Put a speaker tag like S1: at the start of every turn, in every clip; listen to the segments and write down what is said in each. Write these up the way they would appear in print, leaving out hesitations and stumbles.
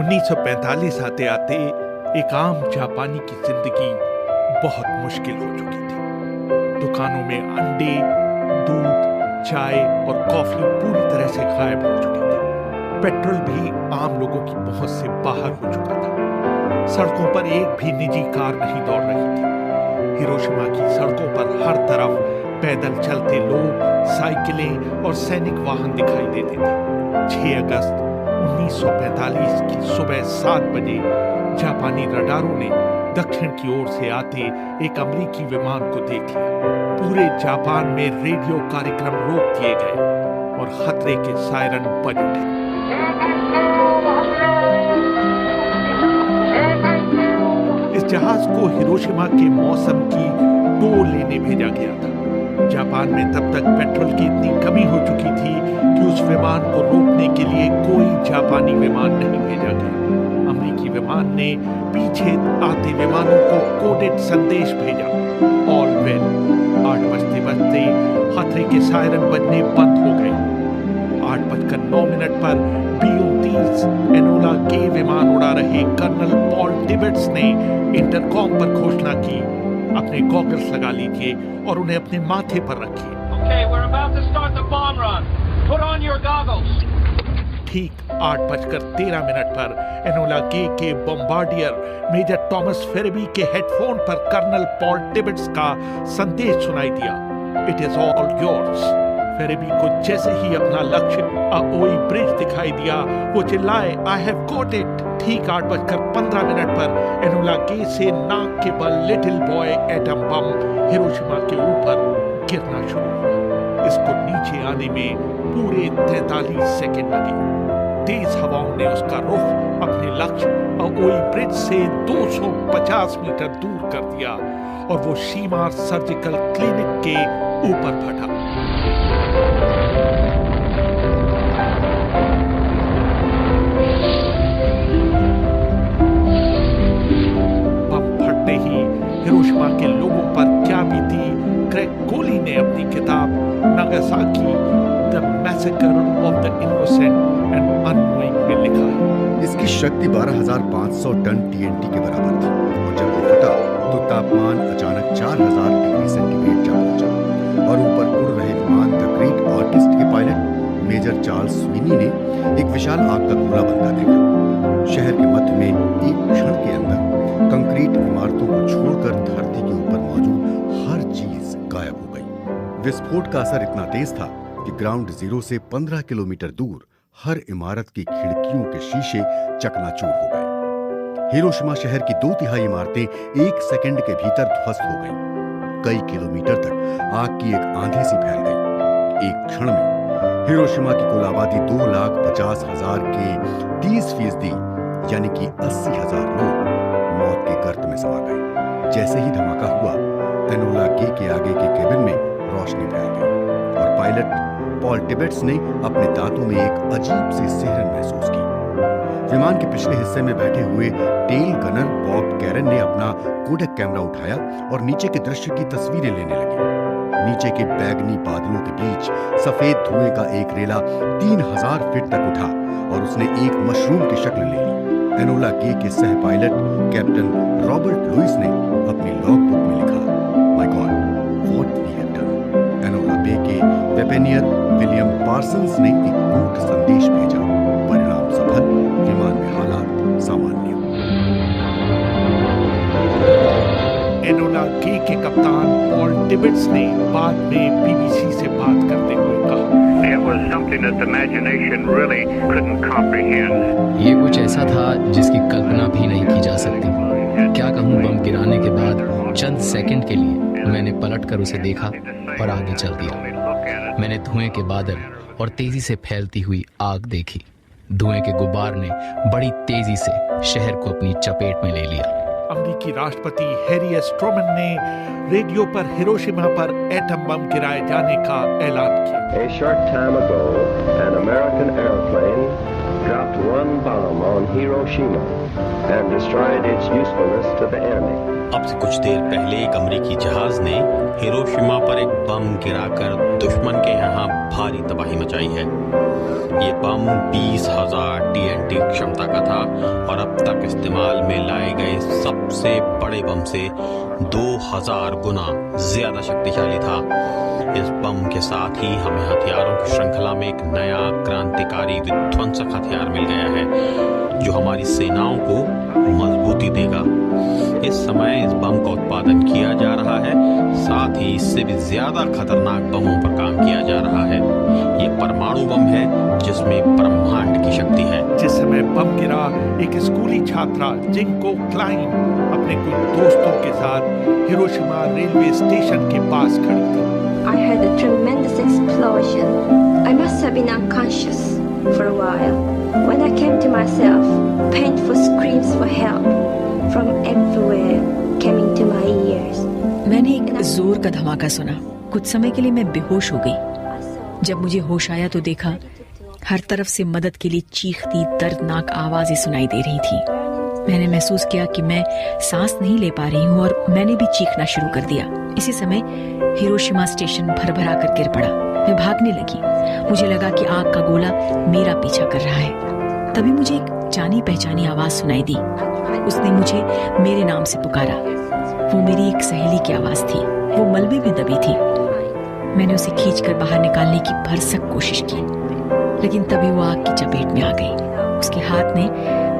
S1: 1945 आते आते एक आम जापानी की जिंदगी बहुत मुश्किल हो चुकी थी। दुकानों में अंडे, दूध, चाय और कॉफी पूरी तरह से गायब हो चुकी थी। पेट्रोल भी आम लोगों की पहुंच से बाहर हो चुका था। सड़कों पर एक भी निजी कार नहीं दौड़ रही थी। हिरोशिमा की सड़कों पर हर तरफ पैदल चलते लोग, साइकिलें और सैनिक वाहन दिखाई देते थे। 6 अगस्त 1945 की सुबह 7 बजे जापानी रडारों ने दक्षिण की ओर से आते एक अमेरिकी विमान को देख लिया। पूरे जापान में रेडियो कार्यक्रम रोक दिए गए और खतरे के सायरन बज उठे। इस जहाज को हिरोशिमा के मौसम की टो लेने भेजा गया था। जापान में तब तक पेट्रोल की इतनी कमी हो चुकी थी कि उस विमान को रोकने के लिए कोई जापानी विमान नहीं भेजा गया। अमेरिकी विमान ने पीछे आते विमानों को कोडेड संदेश भेजा, ऑल वेल। 8 बजते बजते खतरे के सायरन बजने बंद हो गए। 8:09 पर BU-30 एनोला के विमान उड़ा रहे कर्नल पॉल टिबेट्स ने इंटरकॉम पर घोषणा की, अपने गॉगल्स लगा लीजिए और उन्हें अपने माथे पर रखिए।
S2: Okay, we're about to start the bomb run. Put on your goggles.
S1: ठीक 8:13 पर एनोला के बॉम्बार्डियर मेजर टॉमस फेरेबी के हेडफोन पर कर्नल पॉल टिबेट्स का संदेश सुनाई दिया, इट इज ऑल योर्स। फेरेबी को जैसे ही अपना लक्ष्य अओई ब्रिज दिखाई दिया, वो चिल्लाए, आई हैव गॉट इट। ठीक 8:15 पर एनोला के से नाक के बल little boy atom bomb Hiroshima के ऊपर गिरना शुरू हुआ। इसको नीचे आने में पूरे 43 सेकंड लगे। तेज हवाओं ने उसका रुख अपने लक्ष्य अओई ब्रिज से 250 मीटर दूर कर दिया और वो शीमार सर्जिकल क्लिनिक के ऊपर फटा। बम फटते ही हिरोशिमा के लोगों पर क्या बीती, ग्रेग कोली ने अपनी किताब Nagasaki the massacre of the innocent and annoying में लिखा है।
S3: इसकी शक्ति 12,500 टन TNT के बराबर थी और जब वो फटा तो तापमान अचानक 4,000 डिग्री सेंटीग्रेड जा पहुंचा और ऊपर उड़ रहे विमान द ग्रेट आर्टिस्ट के पायलट मेजर चार्ल्स स्वीनी ने एक विशाल आग का गोला बनता देखा। शहर के मध्य में एक क्षण के अंदर कंक्रीट इमारतों को छोड़कर धरती के ऊपर मौजूद हर चीज गायब हो गई। विस्फोट का असर इतना तेज था कि ग्राउंड जीरो से 15 किलोमीटर दूर हर इमारत की खिड़कियों के शीशे चकनाचूर हो गए। हिरोशिमा शहर की 2/3 इमारतें 1 सेकंड के भीतर ध्वस्त हो गईं। कई किलोमीटर तक आग की एक आंधी सी फैल गई। एक क्षण में हिरोशिमा की कुल आबादी 2,50,000 के 30% यानी कि 80,000 लोग मौत के गर्त में समा गए। जैसे ही धमाका हुआ, एनोला के आगे के केबिन में रोशनी फैल गई और पायलट पॉल टिबेट्स ने अपने दांतों में एक अजीब सी सिहरन महसूस की। विमान के पिछले हिस्से में बैठे हुए टेल गनर बॉब कैरन ने अपना कोडेक कैमरा उठाया और नीचे के दृश्य की तस्वीरें लेने लगे। नीचे के बैगनी बादलों के बीच सफेद धुएं का एक रेला 3,000 फीट तक उठा और उसने एक मशरूम की शक्ल ले ली। एनोला के सह पायलट कैप्टन रॉबर्ट लुइस ने अपनी लॉगबुक में लिखा, my God what we have done. Enola Gay के वेपनियर विलियम पार्सन्स ने एक कूट संदेश भेजा, परिणाम सफल, विमान में हालात सामान्य।
S1: एनोला के कप्तान पॉल टिबेट्स ने बाद में BBC से बात करते हुए कहा,
S4: It was something that the imagination really couldn't comprehend.
S5: ये कुछ ऐसा था जिसकी कल्पना भी नहीं की जा सकती। क्या कहूँ, बम गिराने के बाद चंद सेकंड के लिए मैंने पलटकर उसे देखा और आगे चल दिया। मैंने धुएं के बादल और तेजी से फैलती हुई आग देखी। धुएं के गुब्बार ने बड़ी तेजी से शहर को अपनी चपेट में ले लिया।
S1: अमेरिकी राष्ट्रपति हैरी एस ट्रूमन ने रेडियो पर हिरोशिमा पर एटम बम गिराए जाने का ऐलान किया।
S6: A short time ago, an American airplane dropped one bomb on Hiroshima and destroyed its usefulness to the enemy.
S7: अब से कुछ देर पहले एक अमेरिकी जहाज ने हिरोशिमा पर एक बम गिराकर दुश्मन के यहाँ भारी तबाही मचाई है। ये बम 20,000 TNT क्षमता का था और अब तक इस्तेमाल में लाए गए सबसे बड़े बम से 2000 गुना ज्यादा शक्तिशाली था। इस बम के साथ ही हमें हथियारों की श्रृंखला में एक नया क्रांतिकारी विध्वंसक हथियार मिल गया है जो हमारी सेनाओं को मजबूती देगा। इस समय इस बम का उत्पादन किया जा रहा है, साथ ही इससे भी ज्यादा खतरनाक बमों पर काम किया जा रहा है। ये परमाणु बम है जिसमें ब्रह्मांड की शक्ति है।
S1: जिस समय बम गिरा, एक स्कूली छात्रा जिंको क्लाइन अपने कुछ दोस्तों के साथ हिरोशिमा रेलवे स्टेशन के पास खड़ी थी।
S8: I had a tremendous explosion. I must have been unconscious for a while. When I came to myself, painful screams for help from everywhere came into my ears.
S9: मैंने एक जोर का धमाका सुना। कुछ समय के लिए मैं बेहोश हो गई। जब मुझे होश आया तो देखा हर तरफ से मदद के लिए चीखती दर्दनाक आवाजें सुनाई दे रही थी। मैंने महसूस किया कि मैं सांस नहीं ले पा रही हूँ और मैंने भी चीखना शुरू कर दिया। इसी समय हिरोशिमा स्टेशन भर-भरा कर गिर पड़ा। मैं भागने लगी। मुझे लगा कि आग का गोला मेरा पीछा कर रहा है। तभी मुझे एक जानी पहचानी आवाज सुनाई दी। उसने मुझे मेरे नाम से पुकारा। वो मेरी एक सहेली की आवाज थी। वो मलबे में दबी थी। मैंने उसे खींचकर बाहर निकालने की भरसक कोशिश की, लेकिन तभी वो आग की चपेट में आ गई। उसके हाथ ने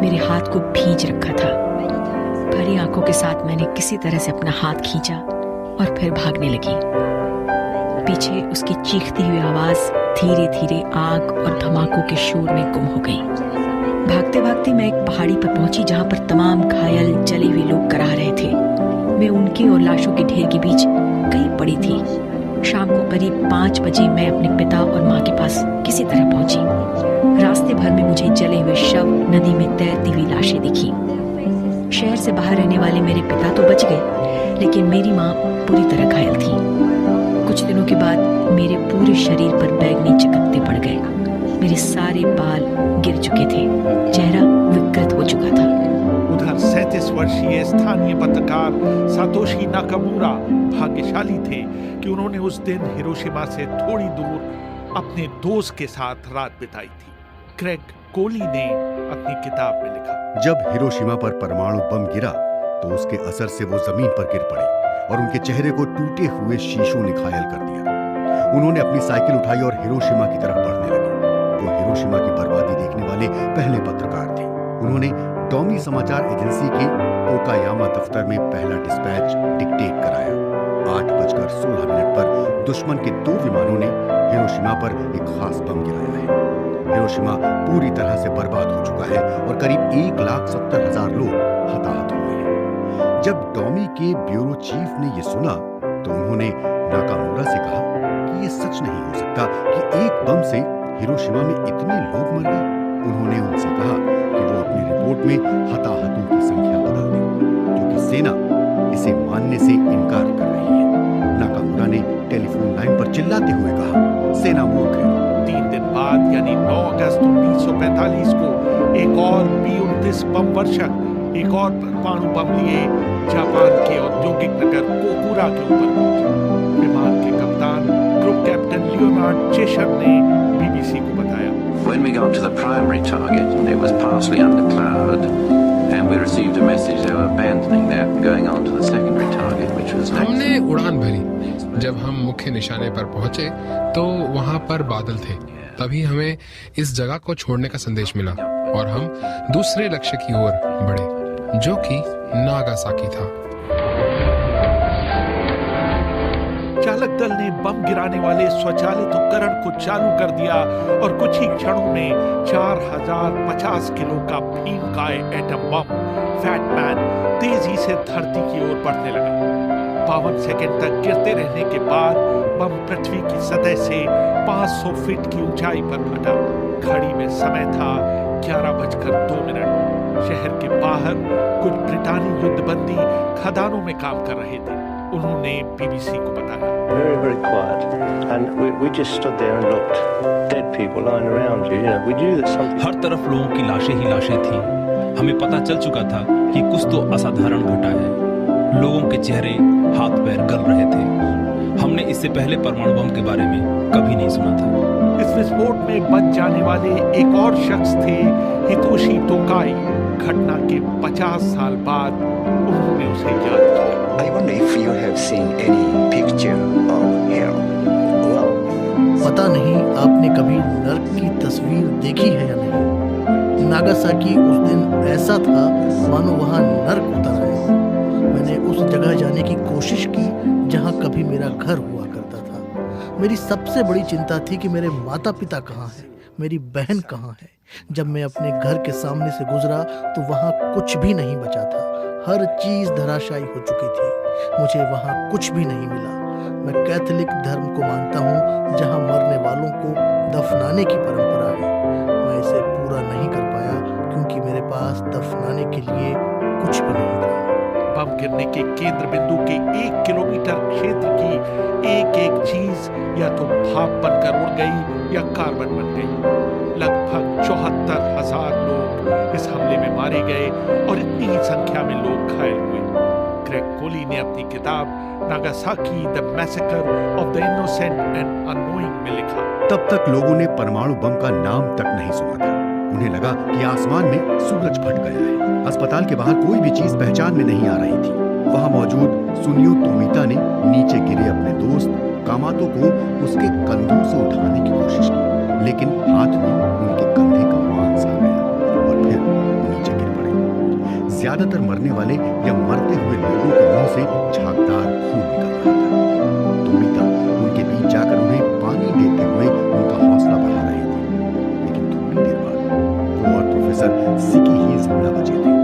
S9: मेरे हाथ को भींच रखा था। भरी आंखों के साथ मैंने किसी तरह से अपना हाथ खींचा और फिर भागने लगी। पीछे उसकी चीखती हुई आवाज धीरे धीरे आग और धमाकों के शोर में गुम हो गई। भागते भागते मैं एक पहाड़ी पर पहुंची जहां पर तमाम घायल जले हुए लोग कराह रहे थे। मैं उनके और लाशों के ढेर के बीच कहीं पड़ी थी। शाम को करीब 5 बजे मैं अपने पिता और माँ के पास किसी तरह पहुंची। रास्ते भर में मुझे जले हुए शव, नदी में तैरती हुई लाशें दिखी। शहर से बाहर रहने वाले मेरे पिता तो बच गए, लेकिन मेरी माँ पूरी तरह घायल थी। कुछ दिनों के बाद मेरे पूरे शरीर पर बैगनी चकत्ते पड़ गए। मेरे सारे बाल गिर चुके थे। चेहरा विकृत हो चुका था।
S1: उधर 37 वर्षीय स्थानीय पत्रकार सातोशी नाकामुरा भाग्यशाली थे कि उन्होंने उस दिन हिरोशिमा से थोड़ी दूर अपने दोस्त के साथ रात बिताई थी। क्रेग कोली ने अपनी किताब में लिखा,
S3: जब हिरोशिमा पर परमाणु बम गिरा तो उसके असर से वो जमीन पर गिर पड़े और उनके चेहरे को टूटे हुए शीशों ने घायल कर दिया। उन्होंने अपनी साइकिल उठाई और हिरोशिमा की तरफ बढ़ने लगे। वो हिरोशिमा की बर्बादी देखने वाले पहले पत्रकार थे। उन्होंने टॉमी समाचार एजेंसी के ओकायामा दफ्तर में पहला डिस्पैच डिक्टेट कराया। 8:16 पर दुश्मन के 2 विमानों ने हिरोशिमा पर एक खास बम गिराया है। हिरोशिमा पूरी तरह से बर्बाद हो चुका है और करीब 1,70,000 लोग हताहत हुए हैं। जब टॉमी के ब्यूरो चीफ ने ये सुना तो उन्होंने नाकामुरा से कहा कि ये सच नहीं हो सकता कि एक बम से हिरोशिमा में इतने लोग मर गए। उन्होंने उनसे कहा कि वो अपनी रिपोर्ट में हताहतों की संख्या बदल दें, क्योंकि सेना इसे मानने से इनकार कर रही है। नाकामुरा ने टेलीफोन लाइन पर चिल्लाते हुए कहा, सेना मूर्ख है।
S1: 3 दिन बाद यानी 9 अगस्त 1945 को एक और B-29 बम वर्षक एक और परमाणु बम लिए जापान के औद्योगिक नगर कोकुरा के ऊपर पहुंचा। विमान के कप्तान ग्रुप कैप्टन लियोनार्ड चेशर ने BBC को बताया,
S10: When we got to the primary target, it was partially under cloud, and we received a message they were abandoning that and going on to the secondary target, which was next.
S11: हमने उड़ान भरी। जब हम मुख्य निशाने पर पहुंचे तो वहां पर बादल थे। तभी हमें इस जगह को छोड़ने का संदेश मिला और हम दूसरे लक्ष्य की ओर बढ़े, जो कि नागासाकी था।
S1: चालक दल ने बम गिराने वाले स्वचालित उपकरण को चालू कर दिया और कुछ ही क्षणों में 4050 किलो का भीमकाय एटम बम फैटमैन तेजी से धरती की ओर बढ़ने लगा। 52 सेकंड तक गिरते रहने के बाद बम पृथ्वी की सतह से 500 फीट की ऊंचाई पर फटा। घड़ी में समय था 11:02। शहर के बाहर कुछ ब्रिटानी युद्धबंदी खदानों में काम कर रहे थे। उन्होंने BBC को बताया,
S6: Very, very quiet, and we just stood there and looked. Dead people lying around you. You know, we knew that something.
S7: हर तरफ लोगों की लाशें ही लाशें थी। हमें पता चल चुका था कि कुछ तो असाधारण घटा है। लोगों के चेहरे, हाथ पैर गल रहे थे। हमने इससे पहले परमाणु बम के बारे में कभी नहीं सुना था।
S1: इस विस्फोट में बच जाने वाले एक और शख्स थे हितोशी टोकाई। घटना के 50 साल बाद उन्होंने उसे याद किया।
S12: I wonder if you have seen any picture of hell. Well,
S13: पता नहीं आपने कभी नर्क की तस्वीर देखी है या नहीं। नागासाकी उस दिन ऐसा था मानो वहाँ नर्क उतर आया हो। मैंने उस जगह जाने की कोशिश की जहाँ कभी मेरा घर हुआ करता था। मेरी सबसे बड़ी चिंता थी कि मेरे माता पिता कहाँ हैं, मेरी बहन कहाँ है। जब मैं अपने घर के सामने से गुजरा तो वहाँ कुछ भी नहीं बचा था। हर चीज धराशायी हो चुकी थी। मुझे वहाँ कुछ भी नहीं मिला। मैं कैथोलिक धर्म को मानता हूँ जहाँ मरने वालों को दफनाने की परंपरा है। मैं इसे पूरा नहीं कर पाया क्योंकि मेरे पास दफनाने के लिए कुछ भी नहीं था।
S1: बम गिरने के केंद्र बिंदु के 1 किलोमीटर क्षेत्र की एक एक चीज या तो भाप बनकर उड़ गई या कार्बन बन गई। लगभग 74,000 लोग इस हमले में मारे गए और इतनी ही संख्या में लोग घायल हुए। ग्रेग कोली ने अपनी किताब Nagasaki the massacre of the innocent and annoying में लिखा।
S3: तब तक लोगों ने परमाणु बम का नाम तक नहीं सुना था। उन्हें लगा कि आसमान में सूरज फट गया है। अस्पताल के बाहर कोई भी चीज पहचान में नहीं आ रही थी। वहां मौजूद सुनियो तोमिता ने नीचे गिरे अपने दोस्त कामातो को उसके कंधों से उठाने की कोशिश की, लेकिन हाथ में उनके कंधे का मांस आ गया और फिर नीचे गिर पड़े। ज्यादातर मरने वाले या मरते हुए लोगों के मुंह से झागदार खून निकल रहा था। तोमिता उनके बीच जाकर उन्हें पानी देते हुए उनका हौसला बढ़ा रहे थे, लेकिन थोड़ी देर बाद वो और प्रोफेसर सिकी ही जिंदा बचे थे।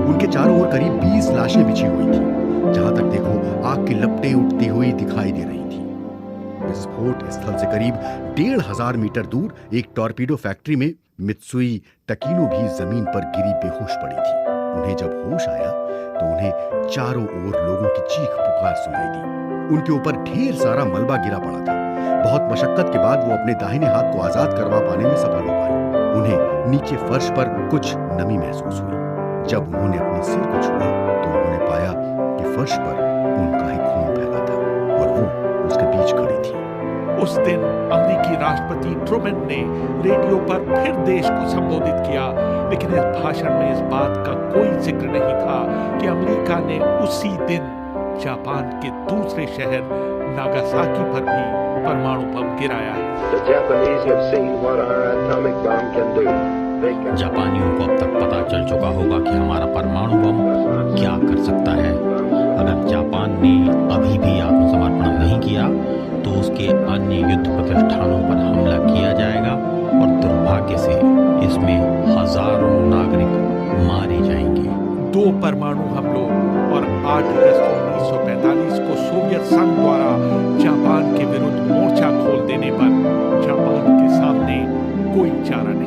S3: उनके चारों ओर करीब 20 लाशें बिछी हुई थी। जहां तक देखो आग की लपटें उठती हुई दिखाई दे रही थी। विस्फोट स्थल से करीब 1,500 मीटर दूर एक टॉर्पीडो फैक्ट्री में मित्सुई तकीनो भी जमीन पर गिरी बेहोश पड़ी थी। उन्हें जब होश आया तो उन्हें चारों ओर लोगों की चीख पुकार सुनाई दी। उनके ऊपर ढेर सारा मलबा गिरा पड़ा था। बहुत मशक्कत के बाद वो अपने दाहिने हाथ को आजाद करवा पाने में सफल हो पाए। उन्हें नीचे फर्श पर कुछ नमी महसूस हुई। जब उन्होंने अपने सिर को छुआ तो उन्होंने पाया कि फर्श पर उनका ही खून फैला था और वो उसके बीच खड़ी थी।
S1: उस दिन अमेरिकी राष्ट्रपति ट्रूमैन ने रेडियो पर फिर देश को संबोधित किया, लेकिन इस भाषण में इस बात का कोई जिक्र नहीं था कि अमेरिका ने उसी दिन जापान के दूसरे शहर नागासाकी पर भी परमाणु बम गिराया है।
S7: जापानियों को अब तक पता चल चुका होगा कि हमारा परमाणु बम क्या कर सकता है। अगर जापान ने अभी भी आत्मसमर्पण नहीं किया तो उसके अन्य युद्ध प्रतिष्ठानों पर हमला किया जाएगा और दुर्भाग्य से इसमें हजारों नागरिक मारे जाएंगे।
S1: 2 परमाणु हमलों और 8 अगस्त 1945 को सोवियत संघ द्वारा जापान के विरुद्ध मोर्चा खोल देने पर जापान के सामने कोई चारा नहीं